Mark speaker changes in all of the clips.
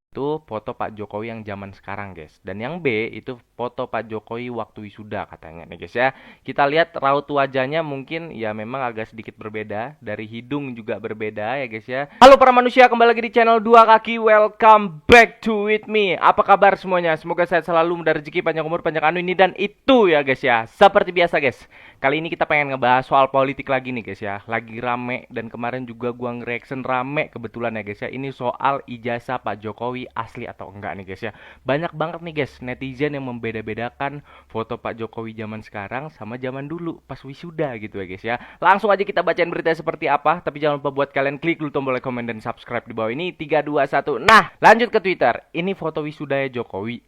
Speaker 1: Itu foto Pak Jokowi yang zaman sekarang, guys. Dan yang B itu foto Pak Jokowi waktu wisuda katanya nih, guys ya. Kita lihat raut wajahnya mungkin ya memang agak sedikit berbeda, dari hidung juga berbeda ya, guys ya. Halo para manusia, kembali lagi di channel Dua Kaki. Welcome back to with me. Apa kabar semuanya? Semoga sehat selalu, mudah rezeki, panjang umur, panjang anu ini dan itu ya, guys ya. Seperti biasa, guys. Kali ini kita pengen ngebahas soal politik lagi nih, guys ya. Lagi rame dan kemarin juga gua nge-reaction rame kebetulan ya, guys ya. Ini soal ijazah Pak Jokowi asli atau enggak nih, guys ya. Banyak banget nih, guys, netizen yang membeda-bedakan foto Pak Jokowi zaman sekarang sama zaman dulu pas wisuda gitu ya, guys ya. Langsung aja kita bacain berita seperti apa, tapi jangan lupa buat kalian klik dulu tombol like, komen dan subscribe di bawah ini. 3 2 1. Nah, lanjut ke Twitter. Ini foto wisudanya Jokowi.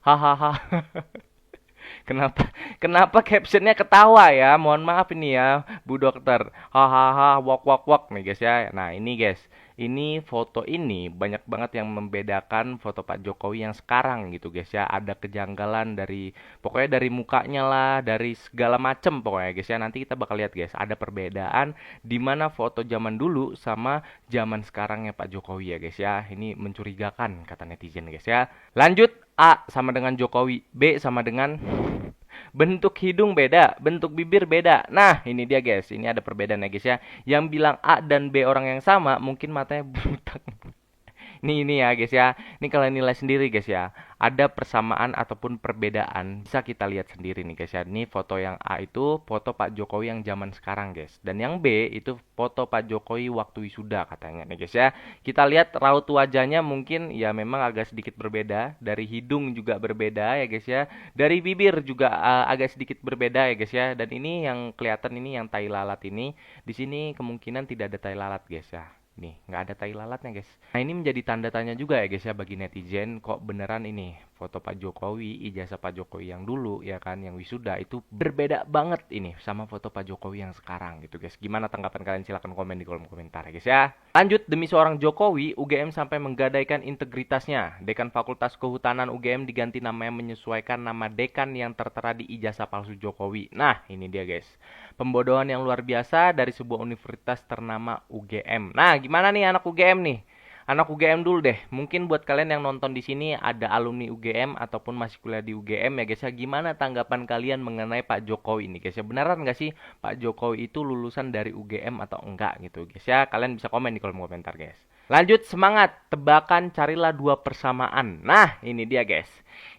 Speaker 1: Hahaha. Kenapa kenapa captionnya ketawa ya? Mohon maaf ini ya, Bu Dokter. Hahaha, wok wok wok nih, guys ya. Nah, ini guys. Ini foto ini banyak banget yang membedakan foto Pak Jokowi yang sekarang gitu, guys ya. Ada kejanggalan dari pokoknya dari mukanya lah, dari segala macem pokoknya, guys ya. Nanti kita bakal lihat, guys. Ada perbedaan di mana foto zaman dulu sama zaman sekarangnya Pak Jokowi ya, guys ya. Ini mencurigakan kata netizen, guys ya. Lanjut, A sama dengan Jokowi, B sama dengan bentuk hidung beda, bentuk bibir beda. Nah, ini dia, guys. Ini ada perbedaan ya, guys ya. Yang bilang A dan B orang yang sama, mungkin matanya butak. Ini ya, guys ya. Ini kalian nilai sendiri, guys ya. Ada persamaan ataupun perbedaan, bisa kita lihat sendiri nih, guys ya. Ini foto yang A itu foto Pak Jokowi yang zaman sekarang, guys. Dan yang B itu foto Pak Jokowi waktu wisuda katanya nih, guys ya. Kita lihat raut wajahnya mungkin ya memang agak sedikit berbeda, dari hidung juga berbeda ya, guys ya. Dari bibir juga agak sedikit berbeda ya, guys ya. Dan ini yang kelihatan ini yang tai lalat ini. Di sini kemungkinan tidak ada tai lalat, guys ya. Nih, nggak ada tai lalatnya, guys. Nah, ini menjadi tanda tanya juga ya, guys ya, bagi netizen. Kok beneran ini foto Pak Jokowi, ijazah Pak Jokowi yang dulu, ya kan, yang wisuda, itu berbeda banget ini sama foto Pak Jokowi yang sekarang, gitu, guys. Gimana tanggapan kalian? Silahkan komen di kolom komentar ya, guys ya. Lanjut, demi seorang Jokowi, UGM sampai menggadaikan integritasnya. Dekan Fakultas Kehutanan UGM diganti namanya menyesuaikan nama dekan yang tertera di ijazah palsu Jokowi. Nah, ini dia, guys. Pembodohan yang luar biasa dari sebuah universitas ternama UGM. Nah, gimana nih anak UGM nih? Anak UGM dulu deh. Mungkin buat kalian yang nonton di sini ada alumni UGM ataupun masih kuliah di UGM ya, guys ya. Gimana tanggapan kalian mengenai Pak Jokowi ini, guys ya? Beneran nggak sih Pak Jokowi itu lulusan dari UGM atau enggak gitu, guys ya? Kalian bisa komen di kolom komentar, guys. Lanjut, semangat. Tebakan, carilah dua persamaan. Nah, ini dia, guys.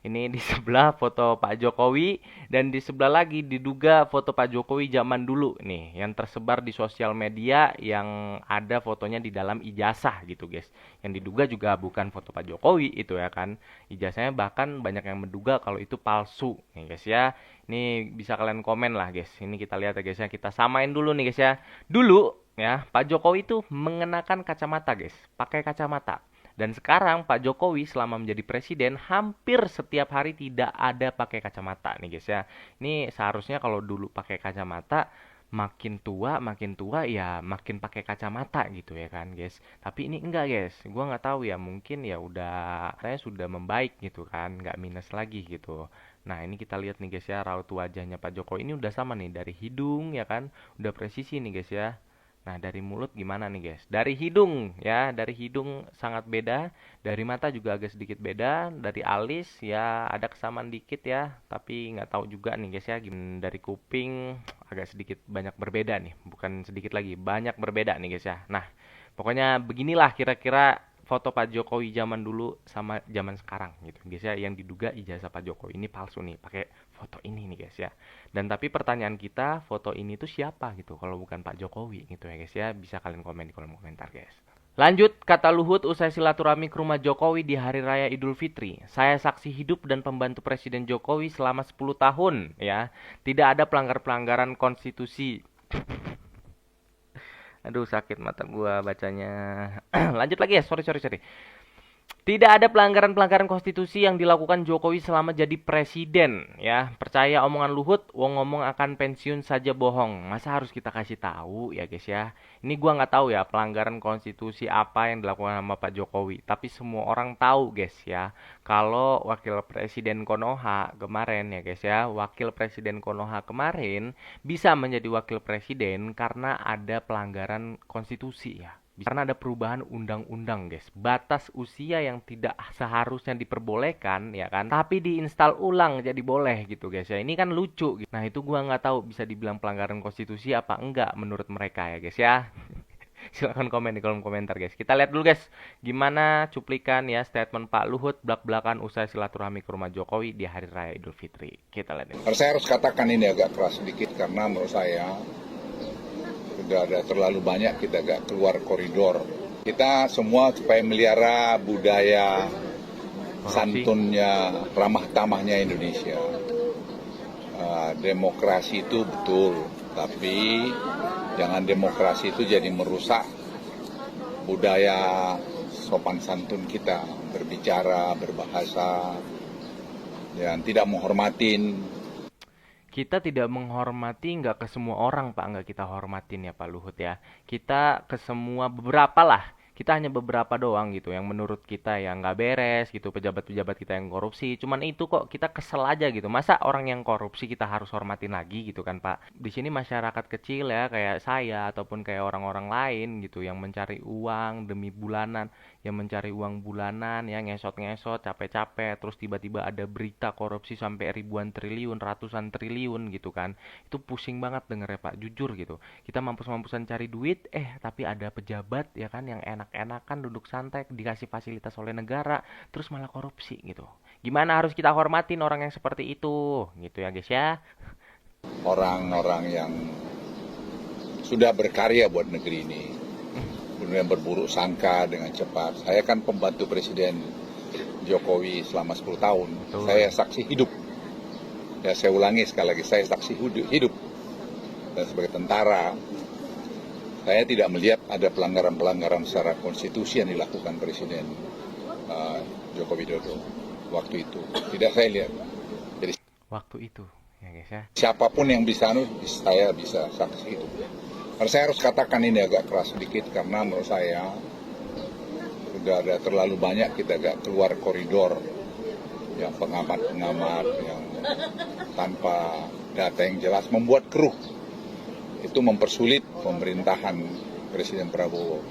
Speaker 1: Ini di sebelah foto Pak Jokowi dan di sebelah lagi diduga foto Pak Jokowi zaman dulu nih yang tersebar di sosial media, yang ada fotonya di dalam ijazah gitu, guys. Yang diduga juga bukan foto Pak Jokowi itu ya kan. Ijazahnya bahkan banyak yang menduga kalau itu palsu nih, guys ya. Ini bisa kalian komen lah, guys. Ini kita lihat ya, guys ya. Kita samain dulu nih, guys ya. Dulu ya, Pak Jokowi itu mengenakan kacamata, guys. Pakai kacamata. Dan sekarang Pak Jokowi selama menjadi presiden hampir setiap hari tidak ada pakai kacamata nih, guys ya. Ini seharusnya kalau dulu pakai kacamata, makin tua ya makin pakai kacamata gitu ya kan, guys. Tapi ini enggak, guys. Gua nggak tahu ya, mungkin ya udah saya sudah membaik gitu kan, nggak minus lagi gitu. Nah, ini kita lihat nih, guys ya, raut wajahnya Pak Jokowi ini udah sama nih, dari hidung ya kan, udah presisi nih, guys ya. Nah, dari mulut gimana nih, guys? Dari hidung ya, dari hidung sangat beda, dari mata juga agak sedikit beda, dari alis ya ada kesamaan dikit ya, tapi nggak tahu juga nih, guys ya. Dari kuping agak sedikit banyak berbeda nih, bukan sedikit lagi, banyak berbeda nih, guys ya. Nah, pokoknya beginilah kira-kira foto Pak Jokowi zaman dulu sama zaman sekarang gitu, guys ya, yang diduga ijazah Pak Jokowi ini palsu nih, pakai foto ini nih, guys ya. Dan tapi pertanyaan kita, foto ini tuh siapa gitu kalau bukan Pak Jokowi gitu ya, guys ya. Bisa kalian komen di kolom komentar, guys. Lanjut, kata Luhut usai silaturahmi ke rumah Jokowi di Hari Raya Idul Fitri. Saya saksi hidup dan pembantu Presiden Jokowi selama 10 tahun ya. Tidak ada pelanggaran konstitusi. Aduh, sakit mata gua bacanya. Lanjut lagi ya, sorry. Tidak ada pelanggaran-pelanggaran konstitusi yang dilakukan Jokowi selama jadi presiden ya. Percaya omongan Luhut, wong ngomong akan pensiun saja bohong. Masa harus kita kasih tahu ya, guys ya. Ini gua nggak tahu ya pelanggaran konstitusi apa yang dilakukan sama Pak Jokowi, tapi semua orang tahu, guys ya. Kalau Wakil Presiden Konoha kemarin ya, guys ya, Wakil Presiden Konoha kemarin bisa menjadi wakil presiden karena ada pelanggaran konstitusi ya. Karena ada perubahan undang-undang, guys. Batas usia yang tidak seharusnya diperbolehkan, ya kan? Tapi diinstal ulang jadi boleh gitu, guys ya. Ini kan lucu. Gitu. Nah, itu gua nggak tahu bisa dibilang pelanggaran konstitusi apa enggak menurut mereka ya, guys ya. Silahkan komen di kolom komentar, guys. Kita lihat dulu, guys, gimana cuplikan ya statement Pak Luhut belak-belakan usai silaturahmi ke rumah Jokowi di Hari Raya Idul Fitri. Kita lihat ini.
Speaker 2: Saya harus katakan ini agak keras sedikit karena menurut saya sudah ada terlalu banyak kita agak keluar koridor. Kita semua supaya melihara budaya santunnya, ramah tamahnya Indonesia. Demokrasi itu betul, tapi jangan demokrasi itu jadi merusak budaya sopan santun kita, berbicara, berbahasa, dan tidak menghormatin.
Speaker 1: Kita tidak menghormati nggak ke semua orang, Pak, nggak kita hormatin ya Pak Luhut ya. Kita ke semua beberapa lah. Kita hanya beberapa doang gitu yang menurut kita yang nggak beres gitu, pejabat-pejabat kita yang korupsi. Cuman itu kok kita kesel aja gitu. Masa orang yang korupsi kita harus hormatin lagi gitu kan, Pak? Di sini masyarakat kecil ya kayak saya ataupun kayak orang-orang lain gitu yang mencari uang demi bulanan, yang mencari uang bulanan ya ngesot-ngesot capek-capek terus tiba-tiba ada berita korupsi sampai ribuan triliun, ratusan triliun gitu kan. Itu pusing banget denger ya Pak, jujur gitu. Kita mampus-mampusan cari duit tapi ada pejabat ya kan yang enak-enakan duduk santai dikasih fasilitas oleh negara terus malah korupsi gitu. Gimana harus kita hormatin orang yang seperti itu gitu ya guys ya.
Speaker 2: Orang-orang yang sudah berkarya buat negeri ini kemudian berburuk sangka dengan cepat. Saya kan pembantu Presiden Jokowi selama 10 tahun.
Speaker 1: Betul.
Speaker 2: Saya saksi hidup. Ya saya ulangi sekali lagi, saya saksi hidup. Dan sebagai tentara, saya tidak melihat ada pelanggaran-pelanggaran secara konstitusi yang dilakukan Presiden Joko Widodo waktu itu. Tidak saya lihat. Jadi
Speaker 1: waktu itu ya guys ya.
Speaker 2: siapapun yang bisa, saya bisa saksi hidup. Karena saya harus katakan ini agak keras sedikit karena menurut saya sudah ada terlalu banyak kita agak keluar koridor yang pengamat-pengamat yang tanpa data yang jelas membuat keruh. Itu mempersulit pemerintahan Presiden Prabowo.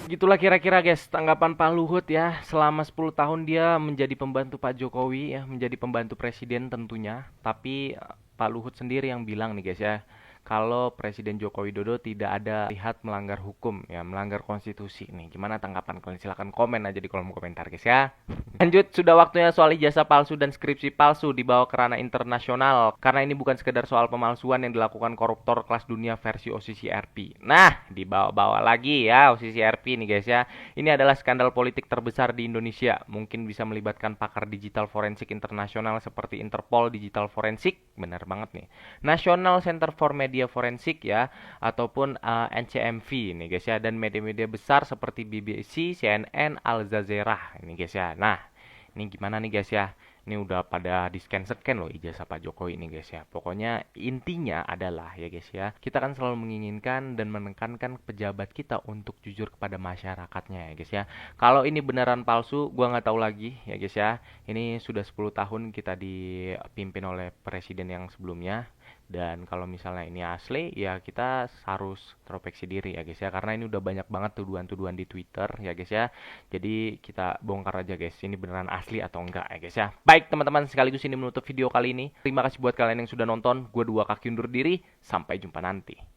Speaker 1: Gitulah kira-kira guys tanggapan Pak Luhut ya. Selama 10 tahun dia menjadi pembantu Pak Jokowi ya, menjadi pembantu presiden tentunya. Tapi Pak Luhut sendiri yang bilang nih guys ya, kalau Presiden Joko Widodo tidak ada lihat melanggar hukum ya, melanggar konstitusi nih. Gimana tanggapan kalian? Silahkan komen aja di kolom komentar guys ya. Lanjut, sudah waktunya soal ijazah palsu dan skripsi palsu dibawa ke ranah internasional. Karena ini bukan sekedar soal pemalsuan yang dilakukan koruptor kelas dunia versi OCCRP. Nah, dibawa-bawa lagi ya OCCRP nih guys ya. Ini adalah skandal politik terbesar di Indonesia. Mungkin bisa melibatkan pakar digital forensik internasional seperti Interpol Digital Forensik. Benar banget nih. National Center for Media Forensik ya, ataupun NCMV nih guys ya, dan media-media besar seperti BBC, CNN, Al Jazeera ini guys ya. Nah, ini gimana nih guys ya? Ini udah pada di-scan loh ijazah Pak Jokowi ini guys ya. Pokoknya intinya adalah ya guys ya, kita kan selalu menginginkan dan menekankan pejabat kita untuk jujur kepada masyarakatnya ya guys ya. Kalau ini beneran palsu, gua nggak tahu lagi ya guys ya. Ini sudah 10 tahun kita dipimpin oleh presiden yang sebelumnya. Dan kalau misalnya ini asli, ya kita harus introspeksi diri ya guys ya. Karena ini udah banyak banget tuduhan-tuduhan di Twitter ya guys ya. Jadi kita bongkar aja guys, ini beneran asli atau enggak ya guys ya. Baik teman-teman, sekaligus ini menutup video kali ini. Terima kasih buat kalian yang sudah nonton. Gue Dua Kaki undur diri, sampai jumpa nanti.